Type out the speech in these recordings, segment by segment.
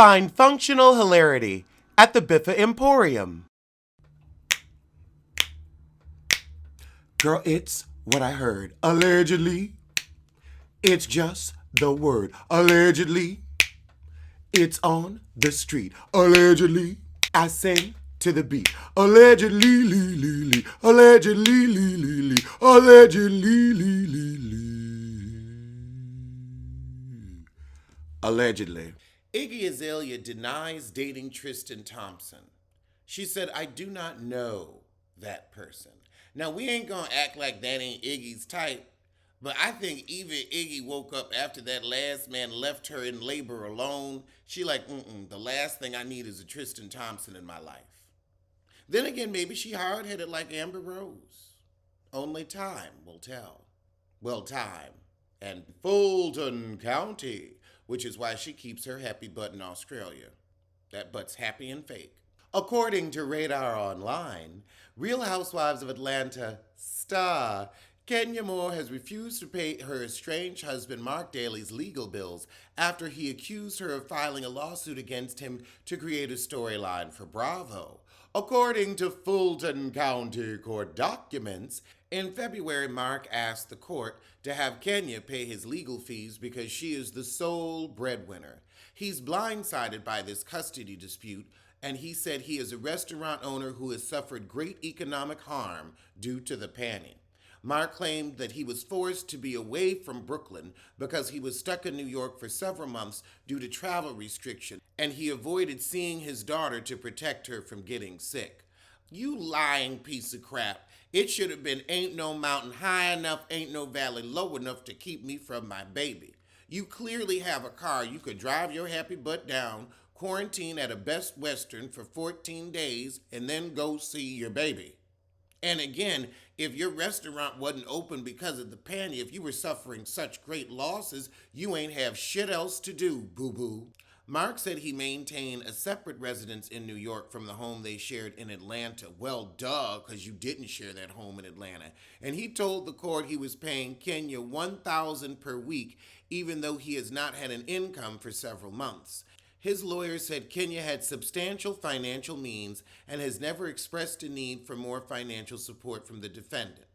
Find functional hilarity at the Biffa Emporium. Girl, it's what I heard. Allegedly, it's just the word. Allegedly, it's on the street. Allegedly, I sing to the beat. Allegedly, lee, lee, lee. Allegedly, lee, lee, lee. Allegedly, lee, lee, lee. Allegedly. Iggy Azalea denies dating Tristan Thompson. She said, I do not know that person. Now, we ain't gonna act like that ain't Iggy's type, but I think even Iggy woke up after that last man left her in labor alone. She like, the last thing I need is a Tristan Thompson in my life. Then again, maybe she hard-headed like Amber Rose. Only time will tell. Well, time and Fulton County, which is why she keeps her happy butt in Australia. That butt's happy and fake. According to Radar Online, Real Housewives of Atlanta star Kenya Moore has refused to pay her estranged husband Mark Daly's legal bills after he accused her of filing a lawsuit against him to create a storyline for Bravo. According to Fulton County court documents, in February, Mark asked the court to have Kenya pay his legal fees because she is the sole breadwinner. He's blindsided by this custody dispute, and he said he is a restaurant owner who has suffered great economic harm due to the panic. Mark claimed that he was forced to be away from Brooklyn because he was stuck in New York for several months due to travel restrictions, and he avoided seeing his daughter to protect her from getting sick. You lying piece of crap. It should have been ain't no mountain high enough, ain't no valley low enough to keep me from my baby. You clearly have a car you could drive your happy butt down, quarantine at a Best Western for 14 days, and then go see your baby. And again, if your restaurant wasn't open because of the panic, if you were suffering such great losses, you ain't have shit else to do, boo-boo. Mark said he maintained a separate residence in New York from the home they shared in Atlanta. Well, duh, because you didn't share that home in Atlanta. And he told the court he was paying Kenya $1,000 per week, even though he has not had an income for several months. His lawyer said Kenya had substantial financial means and has never expressed a need for more financial support from the defendant.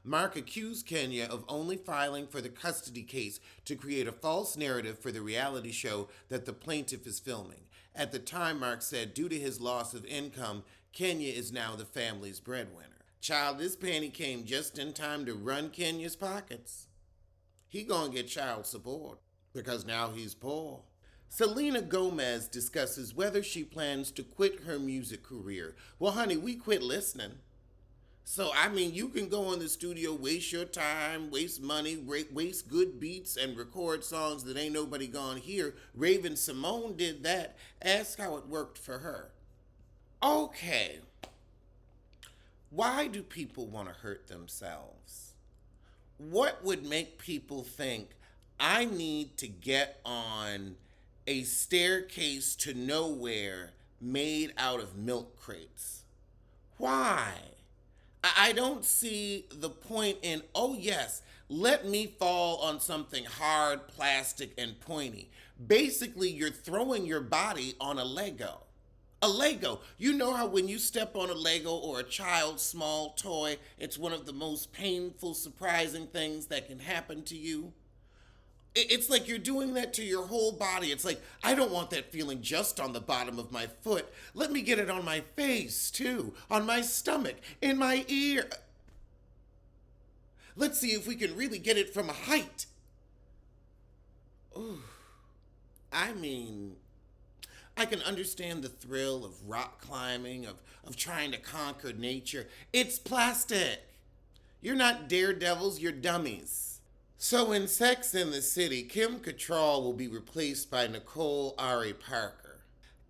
Mark accused Kenya of only filing for the custody case to create a false narrative for the reality show that the plaintiff is filming. At the time, Mark said, due to his loss of income, Kenya is now the family's breadwinner. Child, this penny came just in time to run Kenya's pockets. He gonna get child support because now he's poor. Selena Gomez discusses whether she plans to quit her music career. Well, honey, we quit listening. So, I mean, you can go in the studio, waste your time, waste money, waste good beats, and record songs that ain't nobody gonna hear. Raven Simone did that. Ask how it worked for her. Okay. Why do people want to hurt themselves? What would make people think, I need to get on a staircase to nowhere made out of milk crates? Why? I don't see the point in, oh yes, let me fall on something hard, plastic, and pointy. Basically, you're throwing your body on a Lego. A Lego. You know how when you step on a Lego or a child's small toy, it's one of the most painful, surprising things that can happen to you? It's like you're doing that to your whole body. It's like, I don't want that feeling just on the bottom of my foot. Let me get it on my face, too. On my stomach, in my ear. Let's see if we can really get it from a height. Ooh. I mean, I can understand the thrill of rock climbing, of trying to conquer nature. It's plastic. You're not daredevils, you're dummies. So in Sex and the City, Kim Cattrall will be replaced by Nicole Ari Parker.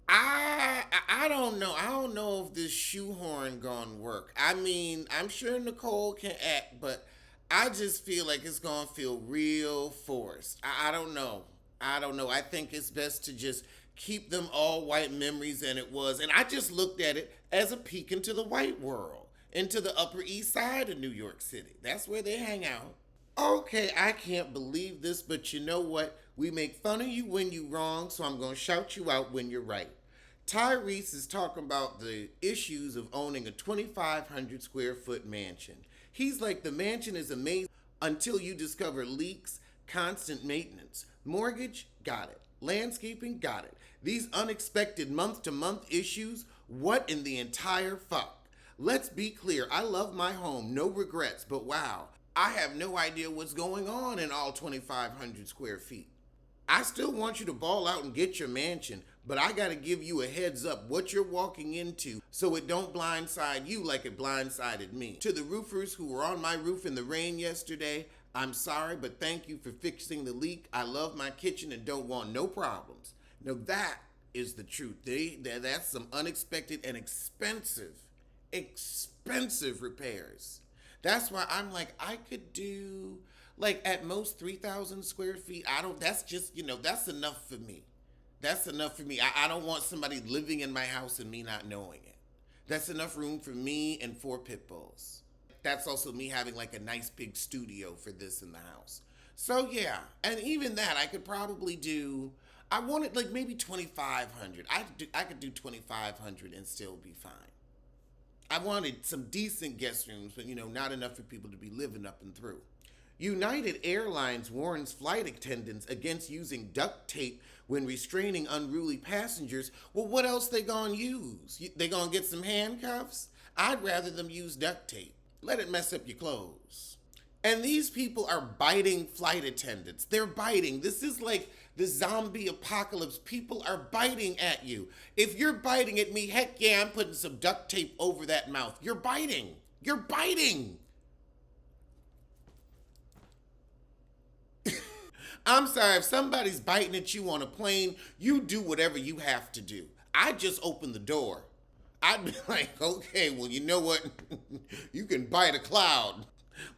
I don't know. I don't know if this shoehorn gonna work. I mean, I'm sure Nicole can act, but I just feel like it's gonna feel real forced. I don't know. I think it's best to just keep them all white memories, and it was. And I just looked at it as a peek into the white world, into the Upper East Side of New York City. That's where they hang out. Okay, I can't believe this, but you know what? We make fun of you when you wrong, so I'm going to shout you out when you're right. Tyrese is talking about the issues of owning a 2,500 square foot mansion. He's like, the mansion is amazing until you discover leaks, constant maintenance. Mortgage, got it. Landscaping, got it. These unexpected month to month issues, what in the entire fuck? Let's be clear, I love my home, no regrets, but wow, I have no idea what's going on in all 2,500 square feet. I still want you to ball out and get your mansion, but I gotta give you a heads up what you're walking into so it don't blindside you like it blindsided me. To the roofers who were on my roof in the rain yesterday, I'm sorry, but thank you for fixing the leak. I love my kitchen and don't want no problems. Now that is the truth. That's some unexpected and expensive repairs. That's why I'm like, I could do like at most 3,000 square feet. That's just, that's enough for me. That's enough for me. I don't want somebody living in my house and me not knowing it. That's enough room for me and 4 pit bulls. That's also me having like a nice big studio for this in the house. So yeah, and even that I could probably do, I wanted like maybe 2,500. I could do 2,500 and still be fine. I wanted some decent guest rooms, but not enough for people to be living up and through. United Airlines warns flight attendants against using duct tape when restraining unruly passengers. Well, what else they gonna use? They gonna get some handcuffs? I'd rather them use duct tape. Let it mess up your clothes. And these people are biting flight attendants. They're biting. This is like the zombie apocalypse. People are biting at you. If you're biting at me, heck yeah, I'm putting some duct tape over that mouth. You're biting. You're biting. I'm sorry, if somebody's biting at you on a plane, you do whatever you have to do. I just open the door. I'd be like, okay, well, you know what? You can bite a cloud.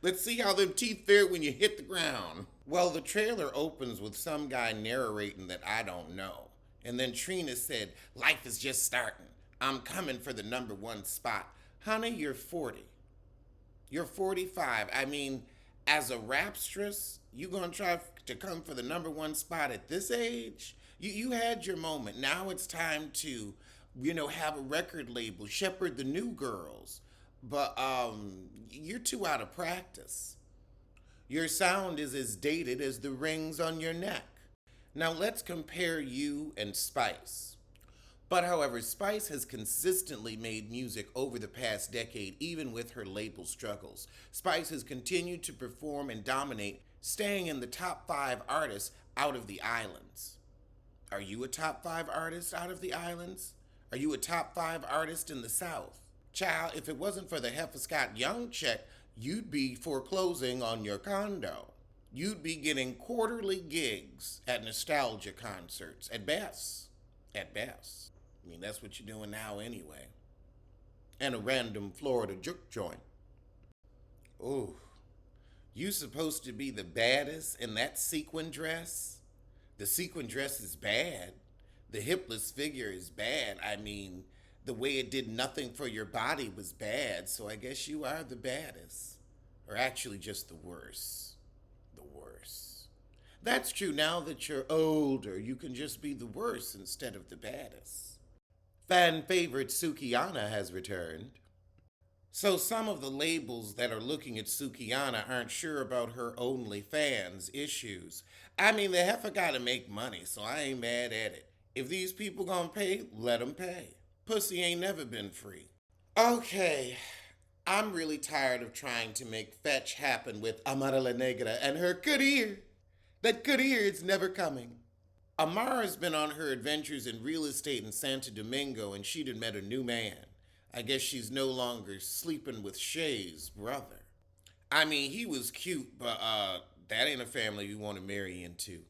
Let's see how them teeth fare when you hit the ground. Well, the trailer opens with some guy narrating that I don't know. And then Trina said, life is just starting. I'm coming for the #1 spot. Honey, you're 40. You're 45. I mean, as a rapstress, you gonna try to come for the #1 spot at this age? You had your moment. Now it's time to, have a record label, shepherd the new girls. But you're too out of practice. Your sound is as dated as the rings on your neck. Now let's compare you and Spice. But however, Spice has consistently made music over the past decade, even with her label struggles. Spice has continued to perform and dominate, staying in the top 5 artists out of the islands. Are you a top 5 artist out of the islands? Are you a top 5 artist in the South? Child, if it wasn't for the Heifer Scott Young check, you'd be foreclosing on your condo. You'd be getting quarterly gigs at nostalgia concerts, at best. At best. I mean, that's what you're doing now anyway. And a random Florida juke joint. Ooh, you supposed to be the baddest in that sequin dress? The sequin dress is bad. The hipless figure is bad. I mean, the way it did nothing for your body was bad, so I guess you are the baddest. Or actually just the worst. The worst. That's true. Now that you're older, you can just be the worst instead of the baddest. Fan favorite Sukihana has returned. So some of the labels that are looking at Sukihana aren't sure about her OnlyFans issues. I mean, the heifer gotta make money, so I ain't mad at it. If these people gonna pay, let them pay. Pussy ain't never been free. Okay, I'm really tired of trying to make fetch happen with Amara La Negra and her career. That career is never coming. Amara's been on her adventures in real estate in Santo Domingo and she'd met a new man. I guess she's no longer sleeping with Shay's brother. I mean, he was cute, but that ain't a family you want to marry into.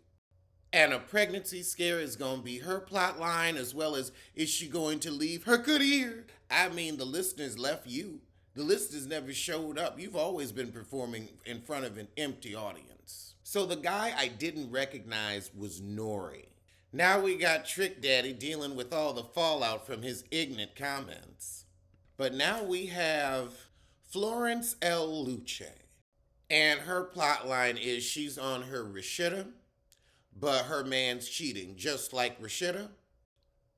And a pregnancy scare is going to be her plot line, as well as is she going to leave her career? I mean, the listeners left you. The listeners never showed up. You've always been performing in front of an empty audience. So the guy I didn't recognize was Nori. Now we got Trick Daddy dealing with all the fallout from his ignorant comments. But now we have Florence L. Luce. And her plot line is she's on her Rashida, but her man's cheating, just like Rashida.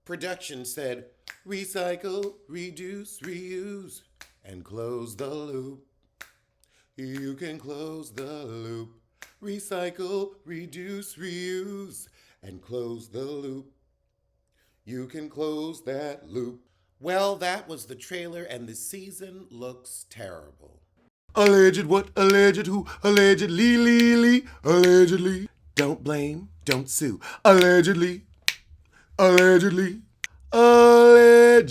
Production said, recycle, reduce, reuse, and close the loop. You can close the loop. Recycle, reduce, reuse, and close the loop. You can close that loop. Well, that was the trailer, and the season looks terrible. Alleged what? Alleged who? Allegedly, allegedly. Don't blame, don't sue. Allegedly, allegedly, allegedly.